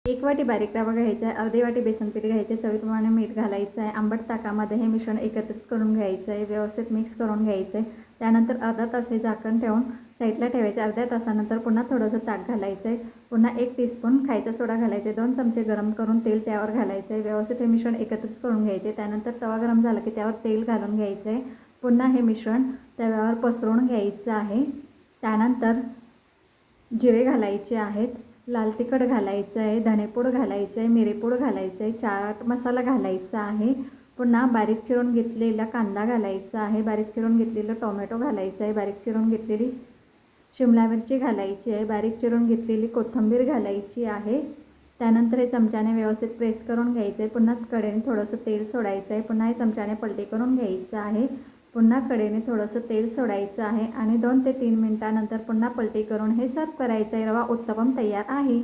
1 वाटी बारीक रवा घ्यायचा आहे, अर्धी वाटी बेसन पीठ घ्यायचे, चवीप्रमाणे मीठ घालायचं आहे, आंबट ताकामध्ये हे मिश्रण एकत्रित करून घ्यायचं आहे, व्यवस्थित मिक्स करून घ्यायचं आहे। त्यानंतर अर्धा तास हे झाकण ठेवून साईडला ठेवायचं। अर्ध्या तासानंतर पुन्हा थोडंसं ताक घालायचं आहे, पुन्हा 1 टीस्पून खायचा सोडा घालायचा आहे, 2 चमचे गरम करून तेल त्यावर घालायचं आहे, व्यवस्थित हे मिश्रण एकत्रित करून घ्यायचे। त्यानंतर तवा गरम झाला की त्यावर तेल घालून घ्यायचं आहे, पुन्हा हे मिश्रण तव्यावर पसरवून घ्यायचं आहे। त्यानंतर जिरे घालायचे आहेत, लाल तिखट घालायचं आहे, धनेपूड घालायचं आहे, मिरेपूड घालायचं आहे, चाट मसाला घालायचा आहे, पुन्हा बारीक चिरून घेतलेला कांदा घालायचा आहे, बारीक चिरून घेतलेलं टोमॅटो घालायचं आहे, बारीक चिरून घेतलेली शिमला मिरची घालायची आहे, बारीक चिरून घेतलेली कोथिंबीर घालायची आहे। त्यानंतर हे चमच्याने व्यवस्थित प्रेस करून घ्यायचं आहे, पुन्हा कढईने थोडंसं तेल सोडायचं आहे, पुन्हा हे चमच्याने पलटी करून घ्यायचं आहे, पुन्हा कढईने थोडंसं तेल सोडायचं आहे आणि 2 ते 3 मिनिटानंतर पुन्हा पलटी करून हे सर्व करायचं आहे। रवा उत्तपम तयार आहे।